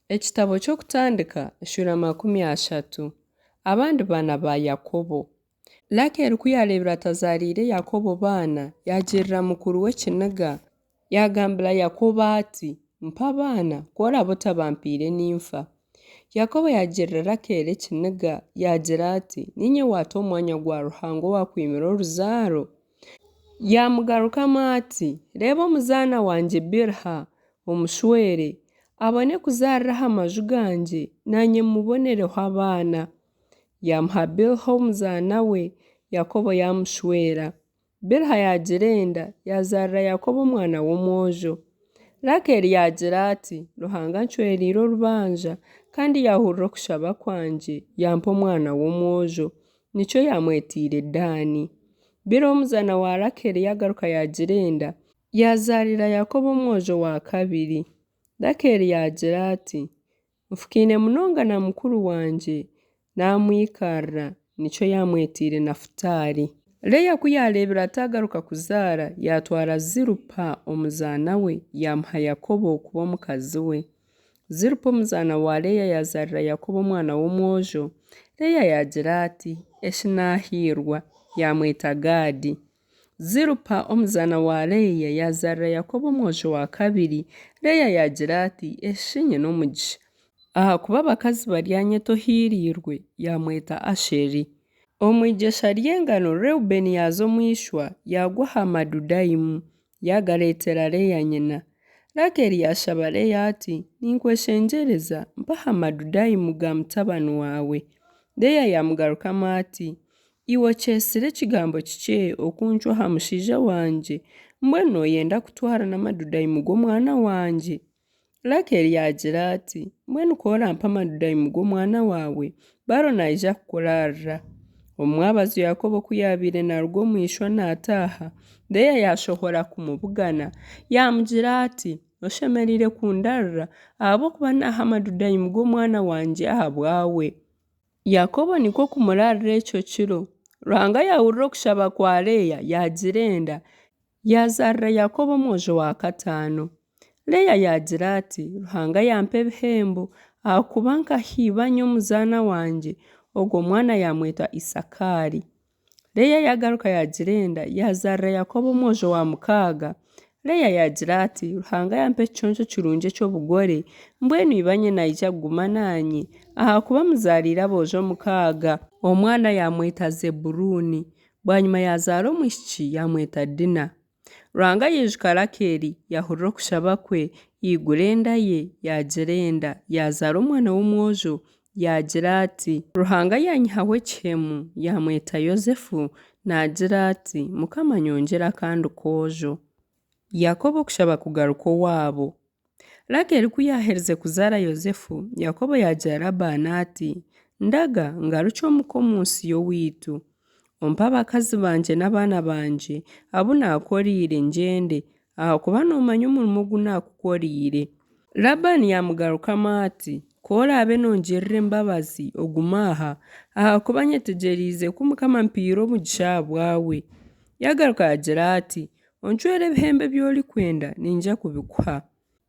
Ekitabo ky'okutandika Shura 30. Abandi baana ba Yakobo. Rakeri ku yareebera atazaariire Yakobo baana yagirira mukuru w'ekiniga yagambira Yakobo ati mpa abaana kooraba otabampiire ninfa. Yakobo yagirira Rakeri ekiniga yagira ati ninye waata omwanya gwa Ruhanga owakwimira oruzaaro. Yamugarukamu ati reeba omuzaana wangye Bilha omushwere abone kuzaariraho amaju gangye nanye mubonereho abaana. Yamuha Bilha omuzaana we Yakobo yamushwera. Bilha yagira enda yazaarira Yakobo omwana w'omwojo. Rakeri yagira ati Ruhanga anshweriire orubanja kandi yahurira okushaba kwangye yampa omwana w'omwojo, nikyo yamwetiire Daani. Bilha omuzaana wa Rakeri yagaruka yagira enda yazaarira Yakobo omwojo wa kabiri. Rakeri yagira ati nfukiine munonga na mukuru wangye namwikarra, nikyo yamwetiire Nafutaali. Leya ku yareebera atagaruka kuzaara yatwara Zirupa omuzaana we yamuha Yakobo kuba omukazi we. Zirupa omuzaana wa Leya yazaarira Yakobo omwana w'omwojo. Leya yagira ati eshinahirwa yamweta Gaadi. Zirupa omuzaana wa Leya yazaarira Yakobo omwojo wa kabiri. Leya yagira ati eshinye n'omugisha ahakuba abakazi bari anyetohirirwe yamweta Asheri. Omwigesha ry'engano Reubeni yaza omwishwa yagwa aha madudayimu yagareetera Leya nyina. Rakeri yashaba Leya ati ninkweshengyereza mpa aha madudayimu ga mutabani wawe. Leya yamugarukamu ati iwe okyesire ekigambo kikye okunshwa aha mushaija wangye mbwenu noyenda kutwara n'amadudayimu g'omwana wangye. Rakeri yagira ati mbwenu koorampa amadudayimu g'omwana wawe baro naija kukurarra. Omwabazi Yakobo ku yabiire naruga omwishwa naataaha, Leya yashohora kumubugana yamugira ati oshemereire kundarra ahabw'okuba naaha amadudayimu g'omwana wangye aha bwawe. Yakobo niko kumurarra ekyo kiro. Ruhanga yahurira okushaba kwa Leya yagira enda yazaarira Yakobo omwojo wa kataano. Leya yagira ati Ruhanga yampa ebihembo ahakuba nkahiibanya omuzaana wangye ogwo mwana yamweta Isakaari. Leya yagaruka yagira enda yazaarira Yakobo omwojo wa mukaaga. Leya yagira ati Ruhanga yampa ekiconco kirungi eky'obugore mbwenu ibanye naija kuguma nanye ahakuba muzaariire aboojo mukaaga. Omwana yamweta Zeburuni. Bwanyuma yazaara omwishiki yamweta Dina. Ruhanga yijuka Rakeri yahurira okushaba kwe yigura enda ye yagira enda yazaara omwana w'omwojo yagira ati Ruhanga yanyihaho ekihemu yamweta Yozefu nagira ati Mukama nyongyera akandi koojo. Yakobo kushaba kugaruka owaabo. Rakeri ku yaherize kuzaara Yozefu, Yakobo yagira Labaani ati ndaga ngarukye omuka omu nsi y'owaitu. Ompa abakazi bangye n'abaana bangye abu naakoriire ngyende ahakuba noomanya omurimo ogu naakukoriire. Labaani yamugarukamu ati koorabe nongirira embabazi ogume aha ahakuba nyetegyeriize ku Mukama ampiire omugisha aha bwawe. Yagaruka yagira ati onshwere ebihembo by'olikwenda ninja kubikuha.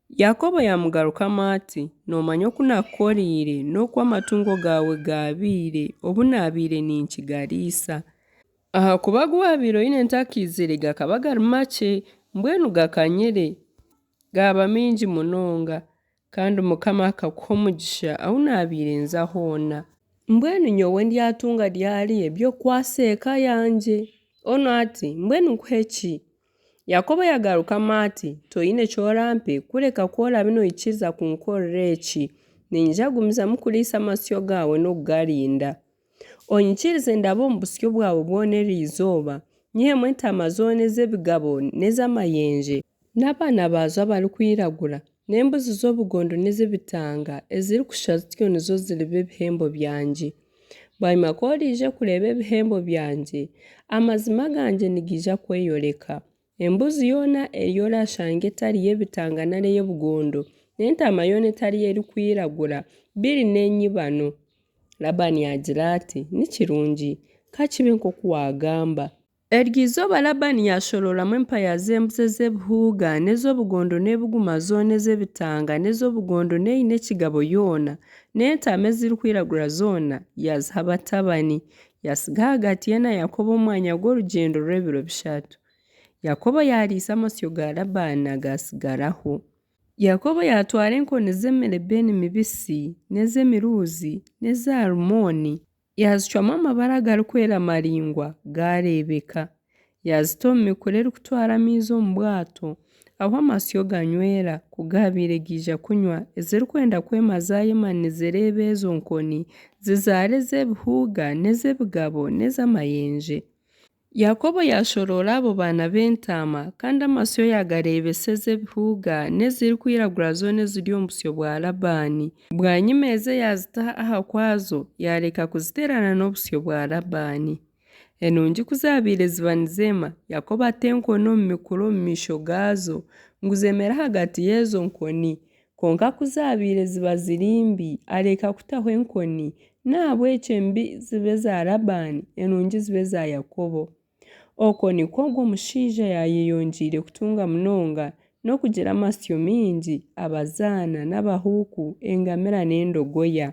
Yakobo yamugarukamu ati noomanya oku naakukoriire n'oku amatungo gaawe gaabiire obu naabiire ninkigariisa. Ahakuba gu waabiire oine entakiizire gakaba gari makye mbwenu gakanyire gaaba mingi munonga kandi Mukama akakuha omugisha ahu naabiire nza hoona. Mbwenu nyowe ndyatunga ryari eby'okukwasa eka yangye. Onu ati mbwenu nkuhe ki? Yakobo yagarukamu ati toine kyorampe kureka kworabe noikiriza kunkorera eki ninja kugumizamu kuriisa amasyo gaawe n'okugarinda. Onyikirize ndaba omu busyo bwawe bwona erizooba nyihemu entaama zoona ez'ebigabo n'ez'amayenje n'abaana baazo abarikwiragura n'embuzi z'obugondo n'ez'ebitanga ezirikushusha zityo nizo ziriba ebihembo byangye. Bwanyuma k'oriije kureeba ebihembo byangye amazima gangye nigiija kweyoreka. Embuzi yoona ei orashanga etari y'ebitanga nari ey'obugondo n'entaama yoona etari erikwiragura biri n'enyibano. Labaani yagira ati nikirungi kakibe nk'oku wagamba. Eryo Labani yashororamu empaya z'embuzi ez'ebihuuga n'ez'obugondo n'ebiguma zoona ez'ebitanga n'ez'obugondo n'eine ekigabo yoona n'entaama ezirikwiragura zoona yaziha batabani yasiga hagati ye na Yakobo omwanya gw'orugyendo rw'ebiro 3. Yakobo yariisa amasyo ga Labani agasigaraho. Yakobo yatwara enkoni z'emerebeni mibisi n'ez'emiruuzi n'eza alumoni yazicwamu amabara garikwera maringwa gareebeka yazita omu mikura erikutwara amaizi omu bwato aho amasyo ganywera kugabiire giija kunywa ezirikwenda kwema zayema nizireeba ezo nkoni zizaare ez'ebihuuga n'ez'ebigabo n'ez'amayenje. Yakobo yashorora abo baana b'entaama kandi amasyo yagareebesa ez'ebihuuga n'ezirikwiragura zoona eziri omu busyo bwa Labani. Bwanyima eze yazita aha kwazo yareka kuziterana n'obusyo bwa Labani. Enungi kuzabiire ziba nizeema Yakobo ata enkoni omu mikura omu maisho gaazo ngu zeemere hagati y'ezo nkoni konka kuzabiire ziba ziri mbi areka kutaho enkoni nahabw'ekyo embi zibe za Labani enungi zibe za Yakobo. Okwo nikwo ogwo omushaija yayeyongiire kutunga munonga n'okugira amasyo mingi, abazaana n'abahuuku, engamira n'endogoya.